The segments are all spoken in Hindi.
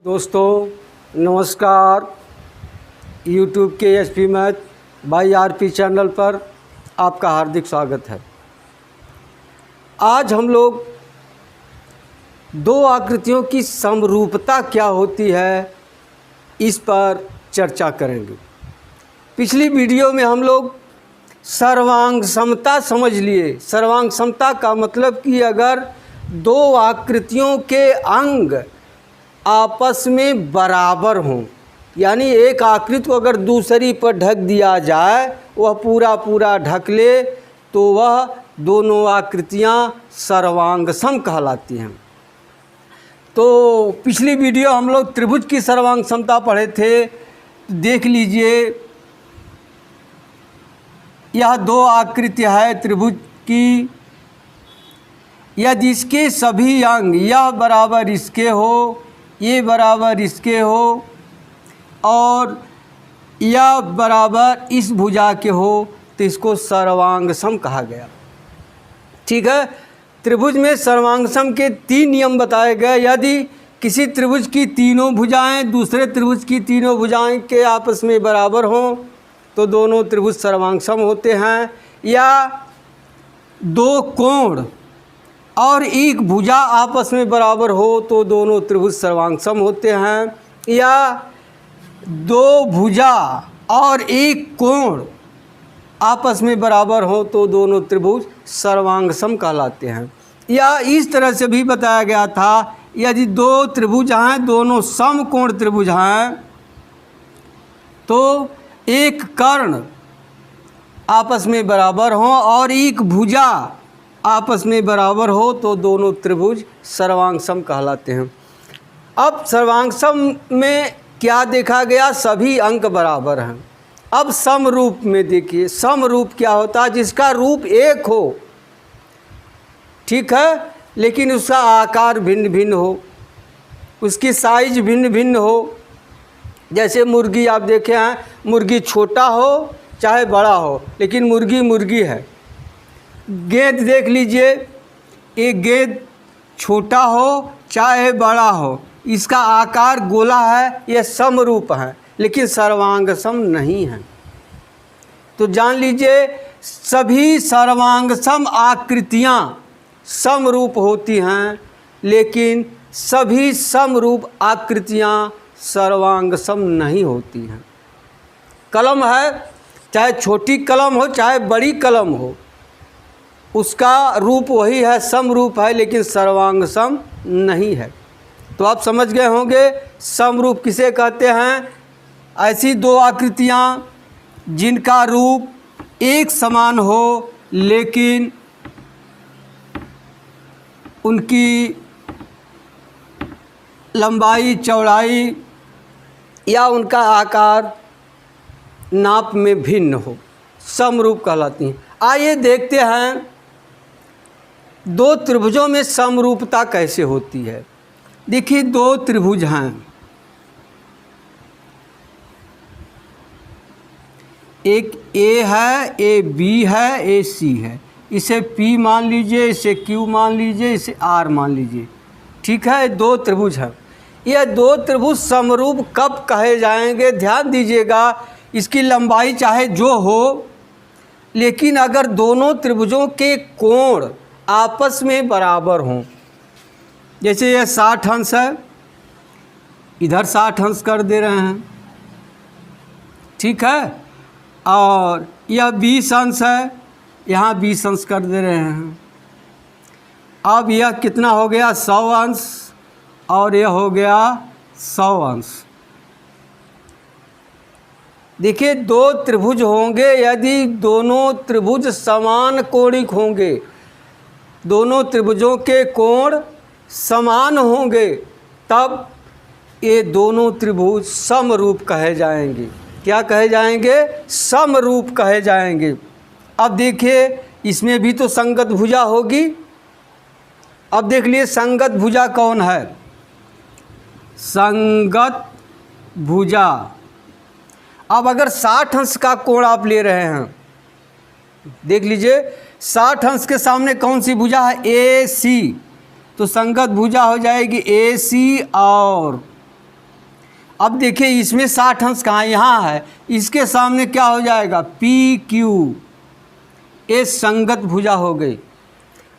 दोस्तों नमस्कार। YouTube के SP math by RP channel पर आपका हार्दिक स्वागत है। आज हम लोग दो आकृतियों की समरूपता क्या होती है इस पर चर्चा करेंगे। पिछली वीडियो में हम लोग सर्वांग समता समझ लिए। सर्वांग समता का मतलब कि अगर दो आकृतियों के अंग आपस में बराबर हों, यानी एक आकृति को अगर दूसरी पर ढक दिया जाए, वह पूरा ढक ले, तो वह दोनों आकृतियां सर्वांग सम कहलाती हैं। तो पिछली वीडियो हम लोग त्रिभुज की सर्वांग समता पढ़े थे, देख लीजिए। यह दो आकृति है त्रिभुज की। यदि इसके सभी अंग यह बराबर इसके हो, ये बराबर इसके हो और यह बराबर इस भुजा के हो, तो इसको सर्वांग सम कहा गया। ठीक है। त्रिभुज में सर्वांग सम के 3 नियम बताए गए। यदि किसी त्रिभुज की तीनों भुजाएं दूसरे त्रिभुज की तीनों भुजाएं के आपस में बराबर हों तो दोनों त्रिभुज सर्वांग सम होते हैं। या दो कोण और एक भुजा आपस में बराबर हो तो दोनों त्रिभुज सर्वांग सम होते हैं। या दो भुजा और एक कोण आपस में बराबर हो तो दोनों त्रिभुज सर्वांग सम कहलाते हैं। या इस तरह से भी बताया गया था, यदि दो त्रिभुज हैं, दोनों समकोण त्रिभुज हैं, तो एक कर्ण आपस में बराबर हो और एक भुजा आपस में बराबर हो तो दोनों त्रिभुज सर्वांग सम कहलाते हैं। अब सर्वांग सम में क्या देखा गया? सभी अंक बराबर हैं। अब समरूप में देखिए, समरूप क्या होता है? जिसका रूप एक हो, ठीक है, लेकिन उसका आकार भिन्न भिन्न हो, उसकी साइज भिन्न भिन्न हो। जैसे मुर्गी आप देखे हैं, मुर्गी छोटा हो चाहे बड़ा हो, लेकिन मुर्गी मुर्गी है। गेंद देख लीजिए, एक गेंद छोटा हो चाहे बड़ा हो, इसका आकार गोला है, यह समरूप है, लेकिन सर्वांग सम नहीं है। तो जान लीजिए, सभी सर्वांग सम आकृतियां समरूप होती हैं, लेकिन सभी समरूप आकृतियां सर्वांग सम नहीं होती हैं। कलम है, चाहे छोटी कलम हो चाहे बड़ी कलम हो, उसका रूप वही है, समरूप है, लेकिन सर्वांग सम नहीं है। तो आप समझ गए होंगे समरूप किसे कहते हैं। ऐसी दो आकृतियां जिनका रूप एक समान हो, लेकिन उनकी लंबाई चौड़ाई या उनका आकार नाप में भिन्न हो, समरूप कहलाती हैं। आइए देखते हैं दो त्रिभुजों में समरूपता कैसे होती है। देखिए, दो त्रिभुज हैं, एक ए है, ए बी है, ए सी है। इसे P मान लीजिए, इसे Q मान लीजिए, इसे R मान लीजिए। ठीक है, दो त्रिभुज हैं। यह दो त्रिभुज समरूप कब कहे जाएंगे? ध्यान दीजिएगा, इसकी लंबाई चाहे जो हो, लेकिन अगर दोनों त्रिभुजों के कोण आपस में बराबर हों। जैसे यह 60 अंश है, इधर 60 अंश कर दे रहे हैं, ठीक है, और यह 20 अंश है, यहाँ 20 अंश कर दे रहे हैं। अब यह कितना हो गया? 100 अंश, और यह हो गया 100 अंश। देखिए, दो त्रिभुज होंगे, यदि दोनों त्रिभुज समान कोणिक होंगे, दोनों त्रिभुजों के कोण समान होंगे, तब ये दोनों त्रिभुज समरूप कहे जाएंगे। क्या कहे जाएंगे? समरूप कहे जाएंगे। अब देखिए, इसमें भी तो संगत भुजा होगी। अब देख लिए संगत भुजा कौन है? संगत भुजा। अब अगर 60 अंश का कोण आप ले रहे हैं, देख लीजिए, 60 अंश के सामने कौन सी भुजा है? AC। तो संगत भुजा हो जाएगी AC और अब देखिए इसमें 60 अंश कहाँ, यहाँ है, इसके सामने क्या हो जाएगा, पी क्यू, ये संगत भुजा हो गई।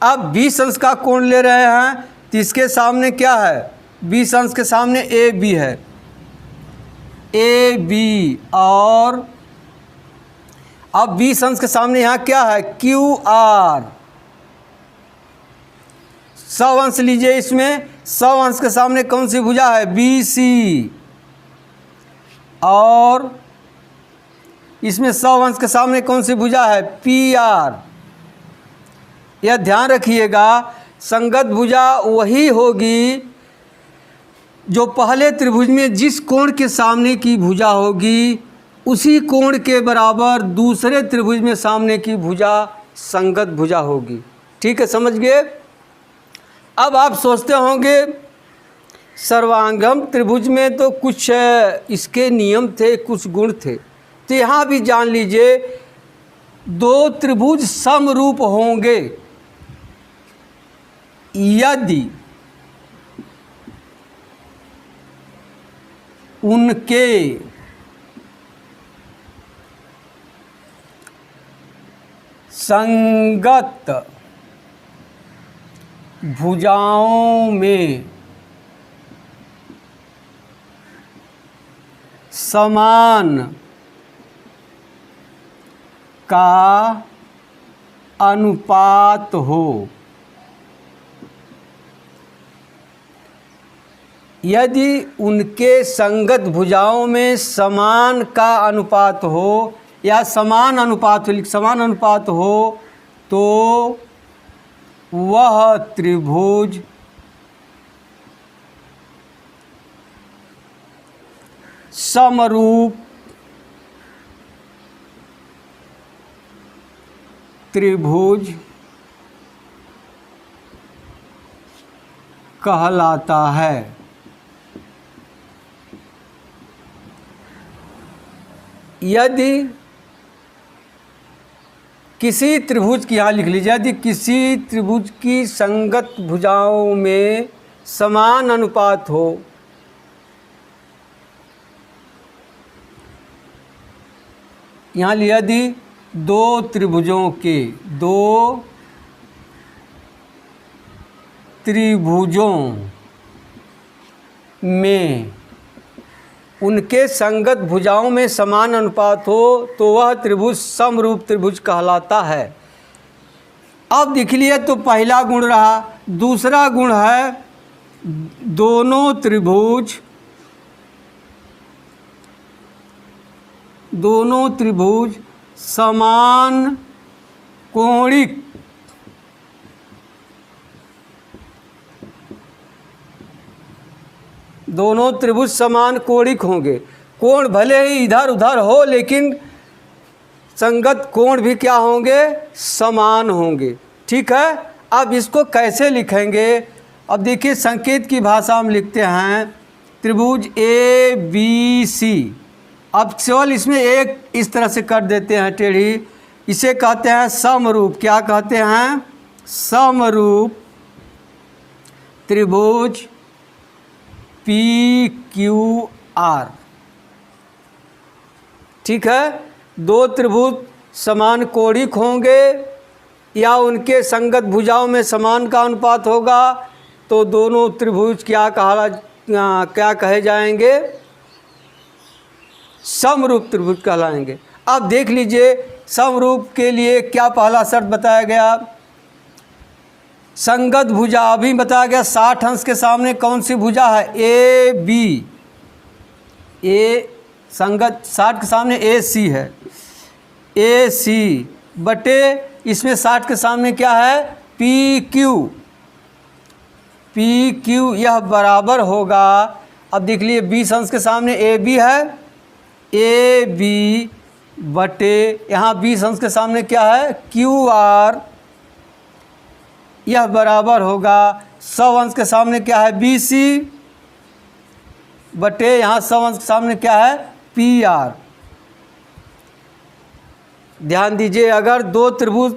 अब 20 अंश का कोण ले रहे हैं तो इसके सामने क्या है, 20 अंश के सामने ए बी है, ए बी, और अब 20 अंश के सामने यहाँ क्या है, क्यू आर। 100 अंश लीजिए, इसमें 100 अंश के सामने कौन सी भुजा है, बी सी, और इसमें 100 अंश के सामने कौन सी भुजा है, पी आर। यह ध्यान रखिएगा, संगत भुजा वही होगी जो पहले त्रिभुज में जिस कोण के सामने की भुजा होगी उसी कोण के बराबर दूसरे त्रिभुज में सामने की भुजा संगत भुजा होगी। ठीक है, समझ गए। अब आप सोचते होंगे सर्वांगम त्रिभुज में तो कुछ इसके नियम थे, कुछ गुण थे, तो यहाँ भी जान लीजिए, दो त्रिभुज समरूप होंगे यदि उनके संगत भुजाओं में समान का अनुपात हो। यदि उनके संगत भुजाओं में समान का अनुपात हो या समान अनुपात हो तो वह त्रिभुज समरूप त्रिभुज कहलाता है। यदि किसी त्रिभुज की, यहाँ लिख लीजिए, यदि किसी त्रिभुज की संगत भुजाओं में समान अनुपात हो, यहाँ लिया यदि दो त्रिभुजों में उनके संगत भुजाओं में समान अनुपात हो तो वह त्रिभुज समरूप त्रिभुज कहलाता है। अब देख लिए तो पहला गुण रहा। दूसरा गुण है दोनों त्रिभुज समान कोणिक दोनों त्रिभुज समान कोणिक होंगे। कोण भले ही इधर उधर हो लेकिन संगत कोण भी क्या होंगे, समान होंगे। ठीक है, अब इसको कैसे लिखेंगे। अब देखिए संकेत की भाषा में लिखते हैं त्रिभुज ए बी सी। अब केवल इसमें एक इस तरह से कर देते हैं टेढ़ी, इसे कहते हैं समरूप। क्या कहते हैं, समरूप त्रिभुज पी क्यू आर। ठीक है, दो त्रिभुज समान कोणिक होंगे या उनके संगत भुजाओं में समान का अनुपात होगा तो दोनों त्रिभुज क्या कहे जाएंगे, समरूप त्रिभुज कहलाएंगे। अब देख लीजिए समरूप के लिए क्या पहला शर्त बताया गया, संगत भुजा अभी बताया गया 60 अंश के सामने कौन सी भुजा है, ए बी। ए संगत 60 के सामने ए सी है, ए सी बटे इसमें 60 के सामने क्या है, पी क्यू। पी क्यू यह बराबर होगा, अब देख लिए 20 अंश के सामने ए बी है, ए बी बटे यहाँ 20 अंश के सामने क्या है, क्यू आर। यह बराबर होगा 100 अंश के सामने क्या है, बी सी बटे यहाँ 100 अंश के सामने क्या है, पी आर। ध्यान दीजिए, अगर दो त्रिभुज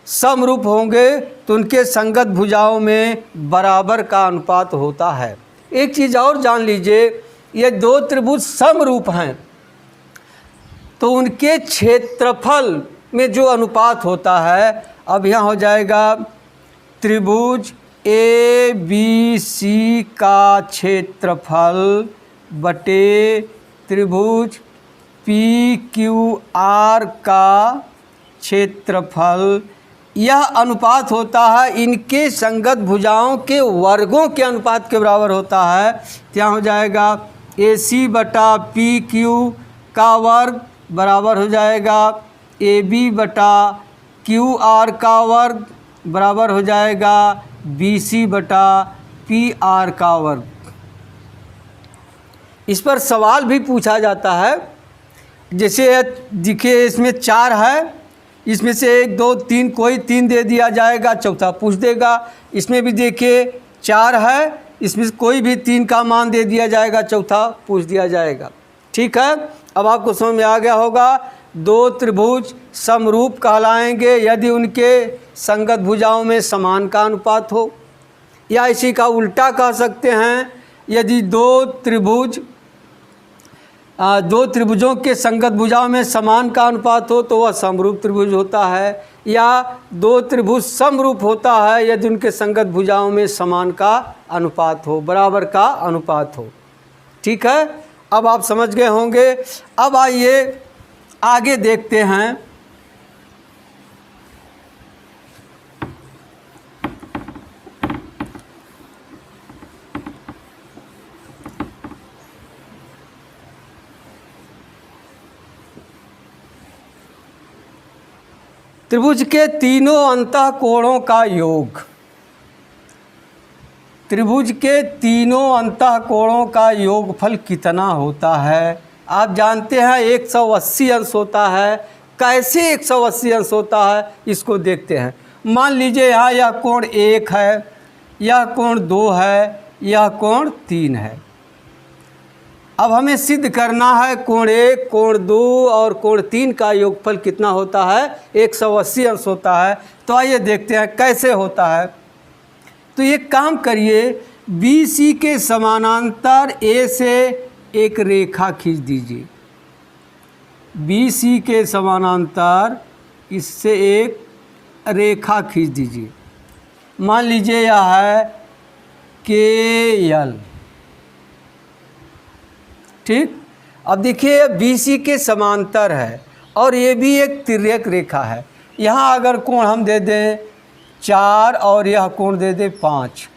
समरूप होंगे तो उनके संगत भुजाओं में बराबर का अनुपात होता है। एक चीज़ और जान लीजिए, ये दो त्रिभुज समरूप हैं तो उनके क्षेत्रफल में जो अनुपात होता है, अब यहाँ हो जाएगा त्रिभुज ए बी सी का क्षेत्रफल बटे त्रिभुज पी क्यू आर का क्षेत्रफल, यह अनुपात होता है इनके संगत भुजाओं के वर्गों के अनुपात के बराबर होता है। क्या हो जाएगा ए सी बटा पी क्यू का वर्ग बराबर हो जाएगा ए बी बटा क्यू आर का वर्ग बराबर हो जाएगा बी सी बटा पी आर का वर्ग। इस पर सवाल भी पूछा जाता है, जैसे देखिए इसमें 4 है, इसमें से 1 2 3 कोई 3 दे दिया जाएगा, चौथा पूछ देगा। इसमें भी देखिए 4 है, इसमें से कोई भी 3 का मान दे दिया जाएगा, चौथा पूछ दिया जाएगा। ठीक है, अब आपको समझ में आ गया होगा। दो त्रिभुज समरूप कहलाएंगे यदि उनके संगत भुजाओं में समान का अनुपात हो, या इसी का उल्टा कह सकते हैं, यदि दो त्रिभुजों के संगत भुजाओं में समान का अनुपात हो तो वह समरूप त्रिभुज होता है, या दो त्रिभुज समरूप होता है यदि उनके संगत भुजाओं में समान का अनुपात हो, बराबर का अनुपात हो। ठीक है, अब आप समझ गए होंगे। अब आइए आगे देखते हैं। त्रिभुज के तीनों अंतःकोणों का योग। त्रिभुज के तीनों अंतःकोणों का योगफल कितना होता है? आप जानते हैं 180 अंश होता है। कैसे 180 अंश होता है इसको देखते हैं। मान लीजिए यहाँ यह कोण 1 है, यह कोण 2 है, यह कोण 3 है। अब हमें सिद्ध करना है कोण 1, कोण 2 और कोण 3 का योगफल कितना होता है? 180 अंश होता है। तो आइए देखते हैं कैसे होता है। तो ये काम करिए, बी सी के समानांतर ए से एक रेखा खींच दीजिए। बी सी के समानांतर इससे एक रेखा खींच दीजिए। मान लीजिए यह है के एल। ठीक, अब देखिए बी सी के समांतर है और ये भी एक तिर्यक रेखा है। यहाँ अगर कोण हम दे दें 4 और यह कोण दे दें 5,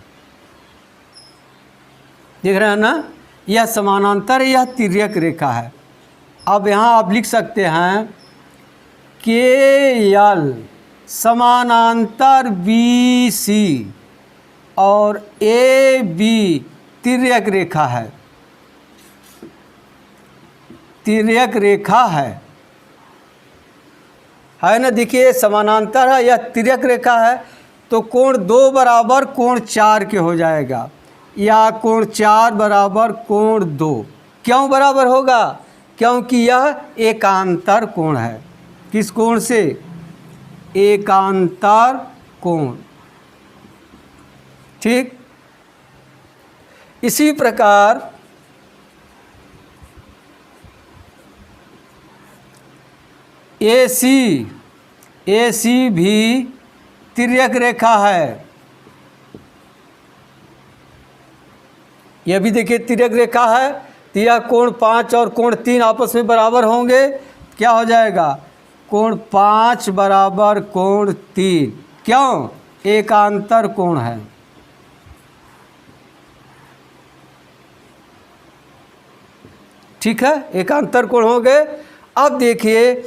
देख रहे हैं ना, यह समानांतर है, यह तिर्यक रेखा है। अब यहाँ आप लिख सकते हैं के एल समानांतर बी सी और ए बी तिर्यक रेखा है, तिर्यक रेखा है ना। देखिए समानांतर है, यह तिर्यक रेखा है, तो कोण 2 बराबर कोण 4 के हो जाएगा, या कोण 4 बराबर कोण 2। क्यों बराबर होगा? क्योंकि यह एकांतर कोण है। किस कोण से? एकांतर कोण। ठीक, इसी प्रकार ए सी भी तिर्यक रेखा है। यह भी देखिए तिर्यक रेखा है, तो यह कोण 5 और कोण 3 आपस में बराबर होंगे। क्या हो जाएगा? कोण 5 बराबर कोण 3। क्यों? एकांतर कोण है। ठीक है, एकांतर कोण हो गए। अब देखिए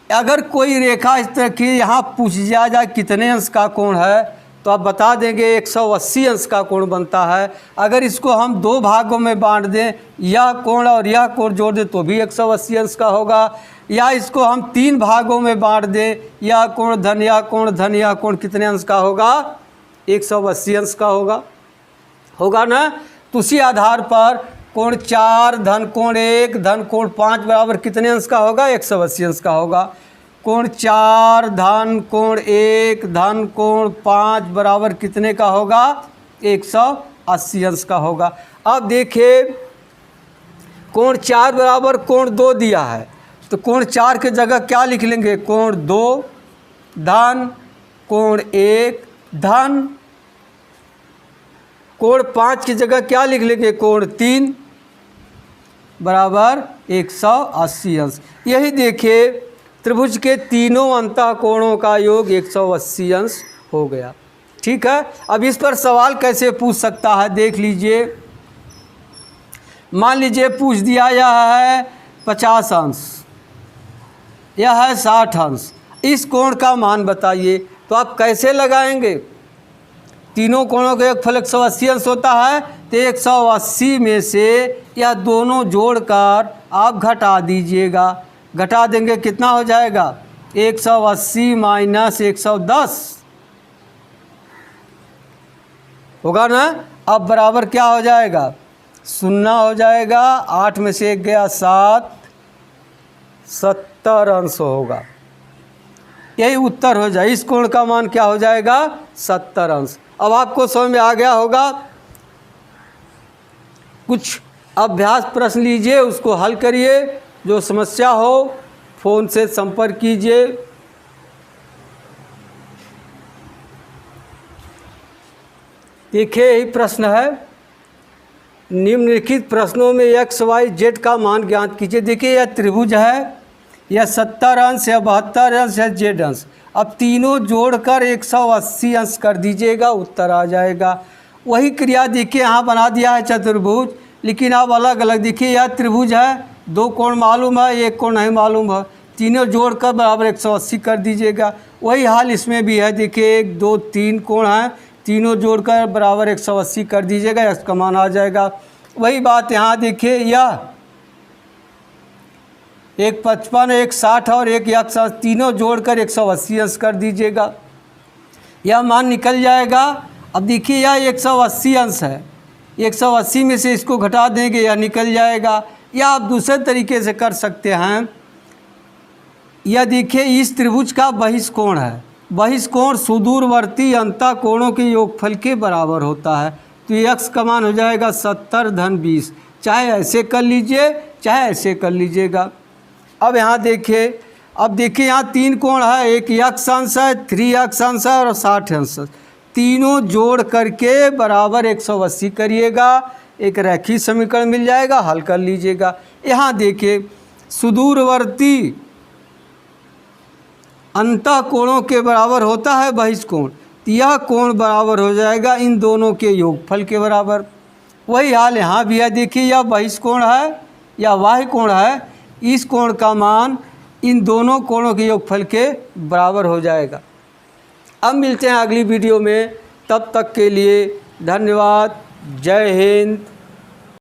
अगर कोई रेखा इस तरह की यहाँ पूछ दिया जाए कितने अंश का कोण है, तो आप बता देंगे 180 अंश का कोण बनता है। अगर इसको हम 2 भागों में बांट दें, यह कोण और यह कोण जोड़ दें तो भी 180 अंश का होगा, या इसको हम 3 भागों में बांट दें, यह कोण धन यह कोण धन यह कोण कितने अंश का होगा? 180 अंश का होगा ना। तो उसी आधार पर कोण 4 धन कोण 1 धन कोण 5 बराबर कितने अंश का होगा? 180 अंश का होगा। कोण 4 धन कोण 1 धन कोण 5 बराबर कितने का होगा? 180 अंश का होगा। अब देखिए कोण 4 बराबर कोण 2 दिया है, तो कोण 4 के जगह क्या लिख लेंगे, कोण 2 धन कोण 1 धन, कोण 5 की जगह क्या लिख लेंगे, कोण 3 बराबर 180 अंश। यही देखिए त्रिभुज के तीनों अंतःकोणों का योग 180 अंश हो गया। ठीक है, अब इस पर सवाल कैसे पूछ सकता है देख लीजिए। मान लीजिए पूछ दिया यह है 50 अंश, यह है 60 अंश, इस कोण का मान बताइए। तो आप कैसे लगाएंगे, तीनों कोणों का योगफल 180 अंश होता है, तो 180 में से यह दोनों जोड़कर आप घटा दीजिएगा। घटा देंगे कितना हो जाएगा, 180 माइनस 110 होगा ना। अब बराबर क्या हो जाएगा, 0 हो जाएगा, 8 में से 1 गया 7, 70 अंश होगा। यही उत्तर हो जाए, इस कोण का मान क्या हो जाएगा, 70 अंश। अब आपको समझ में आ गया होगा। कुछ अभ्यास प्रश्न लीजिए, उसको हल करिए। जो समस्या हो फ़ोन से संपर्क कीजिए। देखिए यही प्रश्न है, निम्नलिखित प्रश्नों में x, y, z का मान ज्ञात कीजिए। देखिए यह त्रिभुज है, यह 70 अंश या 72 अंश या z अंश। अब तीनों जोड़कर 180 अंश कर दीजिएगा, उत्तर आ जाएगा। वही क्रिया देखिए यहाँ बना दिया है चतुर्भुज, लेकिन अब अलग अलग। देखिए यह त्रिभुज है, 2 कोण मालूम है, 1 कोण नहीं मालूम है, तीनों जोड़कर बराबर 180 कर दीजिएगा। वही हाल इसमें भी है। देखिए 1, 2, 3 कोण हैं, तीनों जोड़कर बराबर 180 कर दीजिएगा, x का मान आ जाएगा। वही बात यहाँ देखिए, यह 1 55, 1 60 और 1 180, तीनों जोड़कर 180 अंश कर दीजिएगा, यह मान निकल जाएगा। अब देखिए यह 180 अंश है, 180 में से इसको घटा देंगे, यह निकल जाएगा। या आप दूसरे तरीके से कर सकते हैं। यह देखिए इस त्रिभुज का बहिष्कोण है, बहिष्कोण सुदूरवर्ती अंतःकोणों के योगफल के बराबर होता है। तो x का मान हो जाएगा 70 धन 20। चाहे ऐसे कर लीजिए, चाहे ऐसे कर लीजिएगा। अब यहाँ देखिए, अब देखिए यहाँ 3 कोण है, एक x अंश है, 3x अंश है और 60 अंश। तीनों जोड़ करके बराबर 180 करिएगा, एक रैखिक समीकरण मिल जाएगा, हल कर लीजिएगा। यहाँ देखिए सुदूरवर्ती अंतःकोणों के बराबर होता है बहिष्कोण, तो यह कोण बराबर हो जाएगा इन दोनों के योगफल के बराबर। वही हाल यहाँ भी है। देखिए यह बहिष्कोण है या बाह्य कोण है, इस कोण का मान इन दोनों कोणों के योगफल के बराबर हो जाएगा। अब मिलते हैं अगली वीडियो में, तब तक के लिए धन्यवाद। जय हिंद।